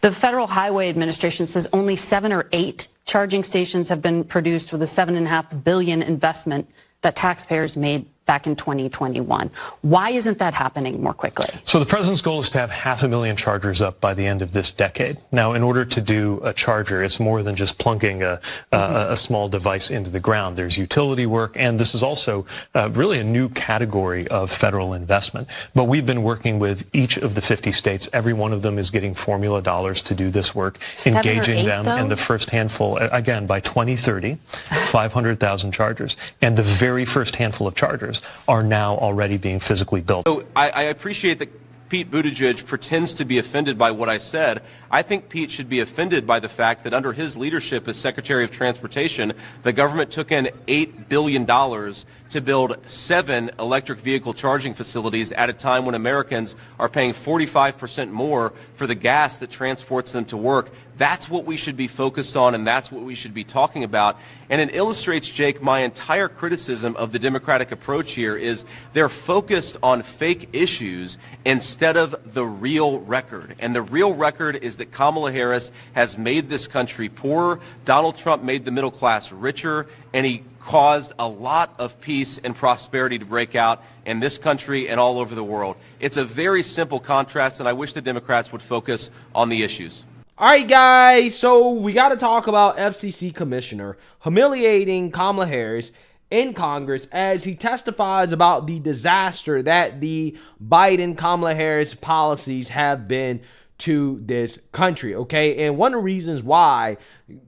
The Federal Highway Administration says only 7 or 8 charging stations have been produced with a $7.5 billion investment that taxpayers made back in 2021. Why isn't that happening more quickly? So the president's goal is to have 500,000 chargers up by the end of this decade. Now, in order to do a charger, it's more than just plunking a small device into the ground. There's utility work, and this is also really a new category of federal investment. But we've been working with each of the 50 states. Every one of them is getting formula dollars to do this work, engaging them in the first handful, again, by 2030, 500,000 chargers. And the very first handful of chargers are now already being physically built. So I appreciate that Pete Buttigieg pretends to be offended by what I said. I think Pete should be offended by the fact that under his leadership as Secretary of Transportation, the government took in $8 billion to build 7 electric vehicle charging facilities at a time when Americans are paying 45% more for the gas that transports them to work. That's what we should be focused on, and that's what we should be talking about. And it illustrates, Jake, my entire criticism of the Democratic approach here is they're focused on fake issues instead of the real record. And the real record is that Kamala Harris has made this country poorer. Donald Trump made the middle class richer, and he caused a lot of peace and prosperity to break out in this country and all over the world. It's a very simple contrast, and I wish the Democrats would focus on the issues. All right, guys, so we got to talk about FCC Commissioner humiliating Kamala Harris in Congress as he testifies about the disaster that the Biden-Kamala Harris policies have been to this country, okay? And one of the reasons why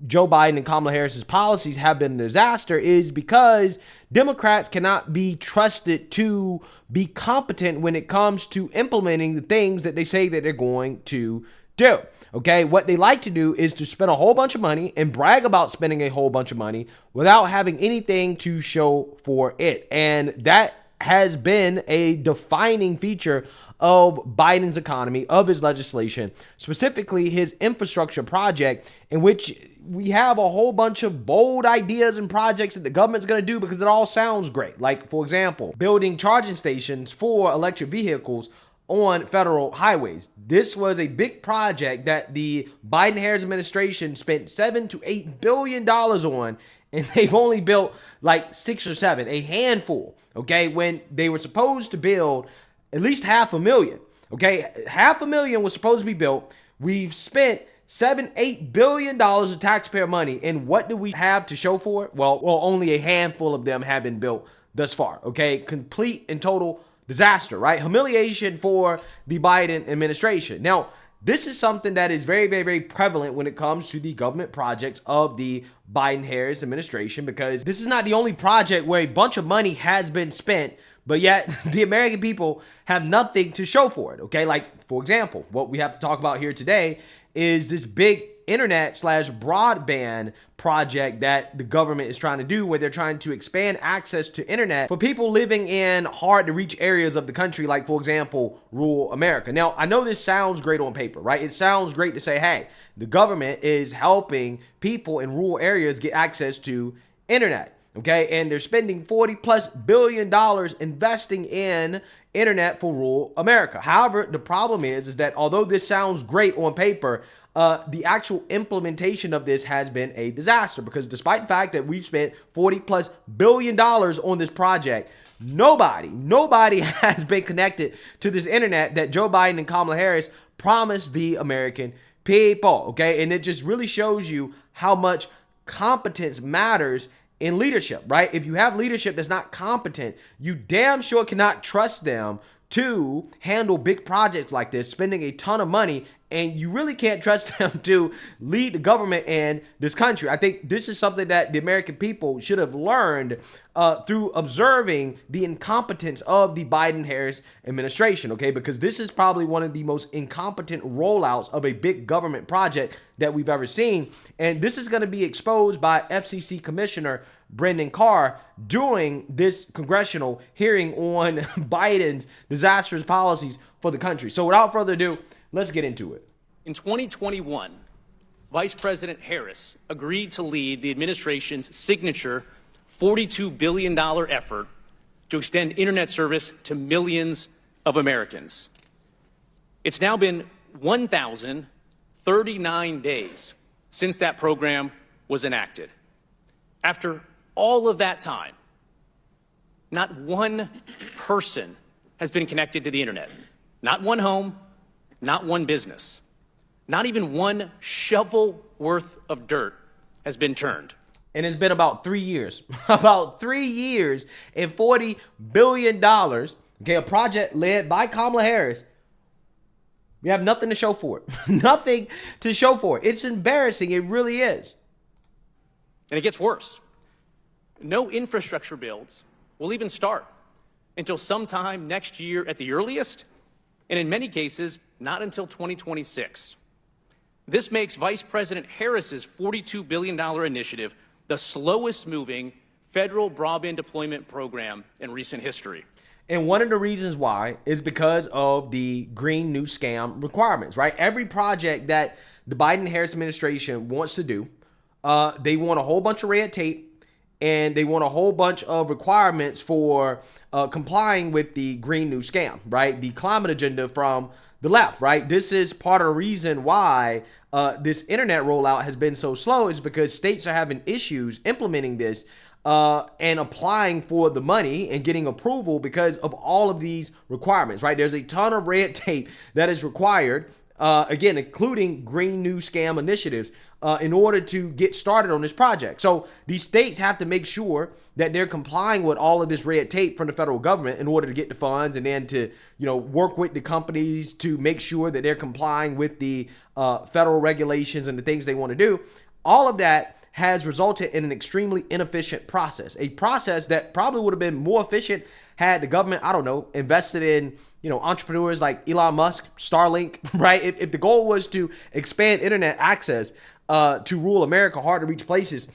Joe Biden and Kamala Harris's policies have been a disaster is because Democrats cannot be trusted to be competent when it comes to implementing the things that they say that they're going to do. Okay, what they like to do is to spend a whole bunch of money and brag about spending a whole bunch of money without having anything to show for it. And that has been a defining feature of Biden's economy, of his legislation, specifically his infrastructure project, in which we have a whole bunch of bold ideas and projects that the government's going to do because it all sounds great. Like, for example, building charging stations for electric vehicles on federal highways. This was a big project that the Biden-Harris administration spent $7 to $8 billion on, and they've only built like 6 or 7, a handful, okay, when they were supposed to build at least 500,000, okay? 500,000 was supposed to be built. We've spent $7-8 billion of taxpayer money, and what do we have to show for it? Well, only a handful of them have been built thus far, okay? Complete and total disaster, right? Humiliation for the Biden administration. Now, this is something that is very, very, very prevalent when it comes to the government projects of the Biden-Harris administration, because this is not the only project where a bunch of money has been spent, but yet the American people have nothing to show for it, okay? Like, for example, what we have to talk about here today is this big internet/broadband project that the government is trying to do, where they're trying to expand access to internet for people living in hard to reach areas of the country, like, for example, rural America. Now, I know this sounds great on paper, right? It sounds great to say, hey, the government is helping people in rural areas get access to internet, okay? And they're spending $40+ billion investing in internet for rural America. However, the problem is that although this sounds great on paper, the actual implementation of this has been a disaster, because despite the fact that we've spent $40+ billion on this project, nobody has been connected to this internet that Joe Biden and Kamala Harris promised the American people, okay? And it just really shows you how much competence matters in leadership, right? If you have leadership that's not competent, you damn sure cannot trust them to handle big projects like this, spending a ton of money, and you really can't trust them to lead the government in this country. I think this is something that the American people should have learned through observing the incompetence of the Biden-Harris administration, okay? Because this is probably one of the most incompetent rollouts of a big government project that we've ever seen. And this is going to be exposed by FCC Commissioner Brendan Carr during this congressional hearing on Biden's disastrous policies for the country. So without further ado, let's get into it. In 2021, Vice President Harris agreed to lead the administration's signature $42 billion effort to extend internet service to millions of Americans. It's now been 1,000 39 days since that program was enacted. After all of that time, not one person has been connected to the internet. Not one home, not one business. Not even one shovel worth of dirt has been turned. And it's been about 3 years. About 3 years and $40 billion. Okay, a project led by Kamala Harris. We have nothing to show for it. Nothing to show for it. It's embarrassing. It really is. And it gets worse. No infrastructure builds will even start until sometime next year at the earliest, and in many cases, not until 2026. This makes Vice President Harris's $42 billion initiative the slowest moving federal broadband deployment program in recent history. And one of the reasons why is because of the green new scam requirements, right? Every project that the Biden-Harris administration wants to do, they want a whole bunch of red tape, and they want a whole bunch of requirements for complying with the green new scam, right? The climate agenda from the left, right? This is part of the reason why this internet rollout has been so slow, is because states are having issues implementing this and applying for the money and getting approval because of all of these requirements, right? There's a ton of red tape that is required, again, including green new scam initiatives, in order to get started on this project. So these states have to make sure that they're complying with all of this red tape from the federal government in order to get the funds, and then to, you know, work with the companies to make sure that they're complying with the federal regulations and the things they want to do. All of that has resulted in an extremely inefficient process, a process that probably would have been more efficient had the government, I don't know, invested in, you know, entrepreneurs like Elon Musk, Starlink, right? If the goal was to expand internet access to rural America, hard to reach places,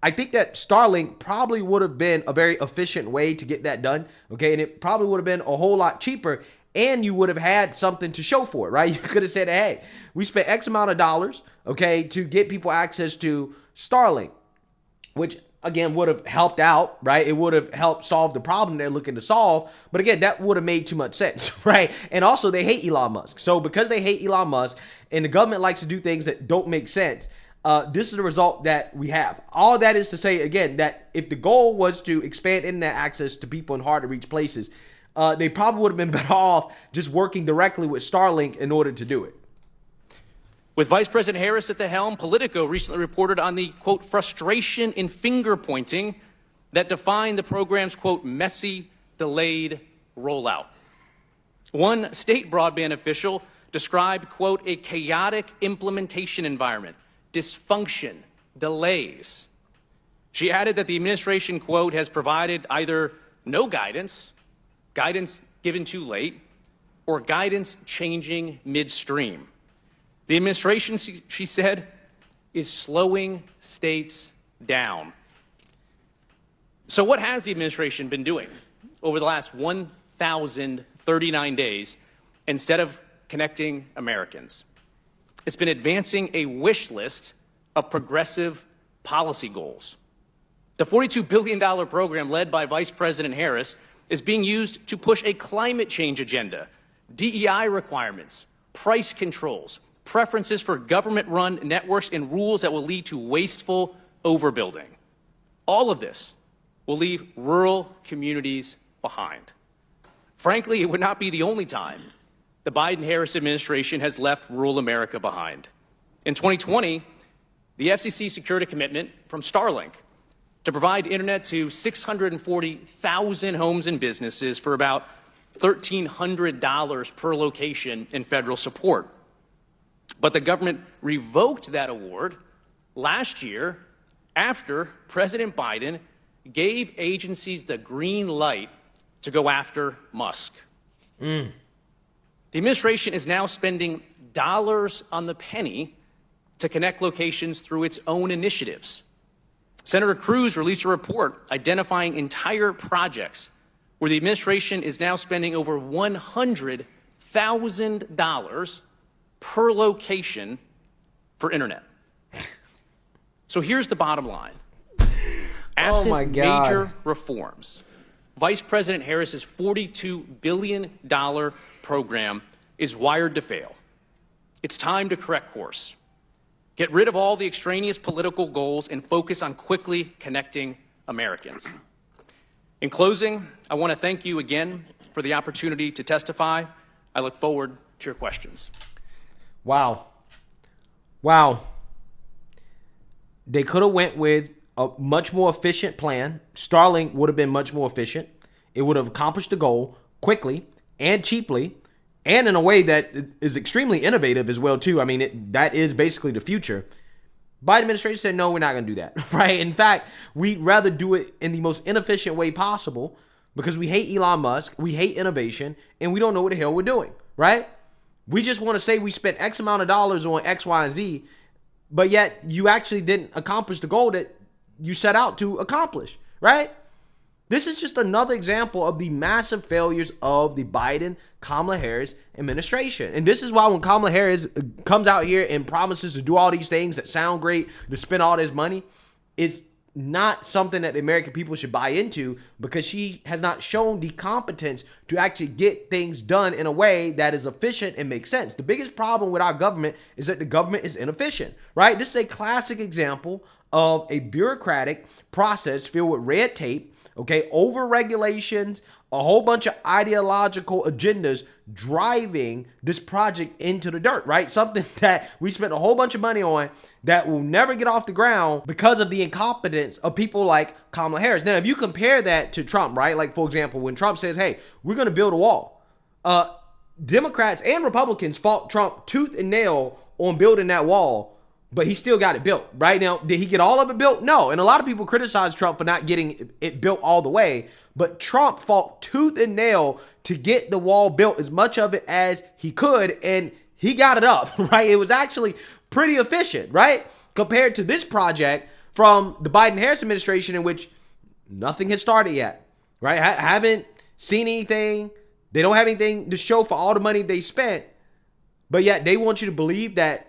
I think that Starlink probably would have been a very efficient way to get that done, okay? And it probably would have been a whole lot cheaper, and you would have had something to show for it, right? You could have said, hey, we spent X amount of dollars, okay, to get people access to Starlink, which again would have helped out, right? It would have helped solve the problem they're looking to solve. But again, that would have made too much sense, right? And also, they hate Elon Musk. So because they hate Elon Musk and the government likes to do things that don't make sense, this is the result that we have. All that is to say, again, that if the goal was to expand internet access to people in hard to reach places, they probably would have been better off just working directly with Starlink in order to do it. With Vice President Harris at the helm, Politico recently reported on the, quote, frustration in finger pointing that defined the program's, quote, messy, delayed rollout. One state broadband official described, quote, a chaotic implementation environment, dysfunction, delays. She added that the administration, quote, has provided either no guidance, guidance given too late, or guidance changing midstream. The administration, she said, is slowing states down. So what has the administration been doing over the last 1,039 days instead of connecting Americans? It's been advancing a wish list of progressive policy goals. The $42 billion program led by Vice President Harris is being used to push a climate change agenda, DEI requirements, price controls, preferences for government-run networks, and rules that will lead to wasteful overbuilding. All of this will leave rural communities behind. Frankly, it would not be the only time the Biden-Harris administration has left rural America behind. In 2020, the FCC secured a commitment from Starlink to provide internet to 640,000 homes and businesses for about $1,300 per location in federal support. But the government revoked that award last year after President Biden gave agencies the green light to go after Musk. The administration is now spending dollars on the penny to connect locations through its own initiatives. Senator Cruz released a report identifying entire projects where the administration is now spending over $100,000 per location for internet. So here's the bottom line. Absent major reforms, Vice President Harris's $42 billion program is wired to fail. It's time to correct course. Get rid of all the extraneous political goals and focus on quickly connecting Americans. In closing, I want to thank you again for the opportunity to testify. I look forward to your questions. Wow. Wow. They could have went with a much more efficient plan. Starlink would have been much more efficient. It would have accomplished the goal quickly and cheaply, and in a way that is extremely innovative as well, too. I mean, that is basically the future. Biden administration said, no, we're not going to do that, right? In fact, we'd rather do it in the most inefficient way possible because we hate Elon Musk, we hate innovation, and we don't know what the hell we're doing, right? We just want to say we spent X amount of dollars on X, Y, and Z, but yet you actually didn't accomplish the goal that you set out to accomplish, right? This is just another example of the massive failures of the Biden-Kamala Harris administration. And this is why when Kamala Harris comes out here and promises to do all these things that sound great, to spend all this money, it's not something that the American people should buy into because she has not shown the competence to actually get things done in a way that is efficient and makes sense. The biggest problem with our government is that the government is inefficient, right? This is a classic example of a bureaucratic process filled with red tape, okay, over regulations, a whole bunch of ideological agendas driving this project into the dirt, right? Something that we spent a whole bunch of money on that will never get off the ground because of the incompetence of people like Kamala Harris. Now, if you compare that to Trump, right? Like, for example, when Trump says, hey, we're going to build a wall, Democrats and Republicans fought Trump tooth and nail on building that wall, but he still got it built, right? Now, did he get all of it built? No. And a lot of people criticize Trump for not getting it built all the way, but Trump fought tooth and nail to get the wall built, as much of it as he could, and he got it up, right? It was actually pretty efficient, right? Compared to this project from the Biden-Harris administration, in which nothing has started yet, right? Haven't seen anything. They don't have anything to show for all the money they spent, but yet they want you to believe that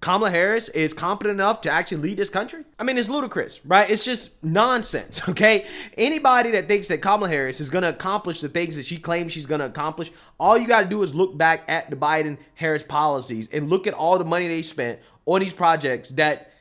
Kamala Harris is competent enough to actually lead this country? I mean, it's ludicrous, right? It's just nonsense, okay? Anybody that thinks that Kamala Harris is going to accomplish the things that she claims she's going to accomplish, all you got to do is look back at the Biden-Harris policies and look at all the money they spent on these projects that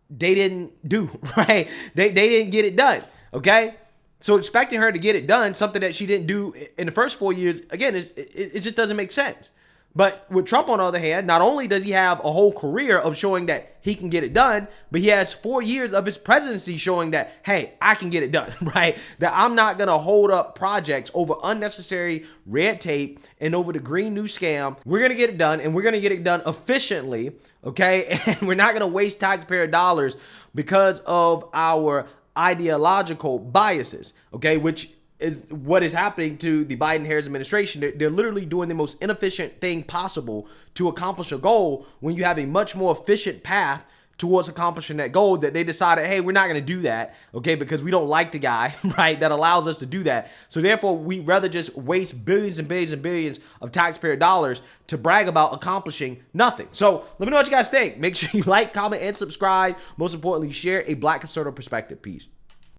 they didn't do, right? They didn't get it done, okay? So expecting her to get it done, something that she didn't do in the first 4 years, again, it just doesn't make sense. But with Trump, on the other hand, not only does he have a whole career of showing that he can get it done, but he has 4 years of his presidency showing that, hey, I can get it done, right? That I'm not going to hold up projects over unnecessary red tape and over the Green New Scam. We're going to get it done, and we're going to get it done efficiently, okay? And we're not going to waste taxpayer dollars because of our ideological biases, okay? Which is what is happening to the Biden-Harris administration. They're literally doing the most inefficient thing possible to accomplish a goal when you have a much more efficient path towards accomplishing that goal, that they decided, hey, we're not going to do that, okay, because we don't like the guy, right, that allows us to do that. So therefore, we'd rather just waste billions and billions and billions of taxpayer dollars to brag about accomplishing nothing. So let me know what you guys think. Make sure you like, comment, and subscribe. Most importantly, share a Black conservative perspective. Peace.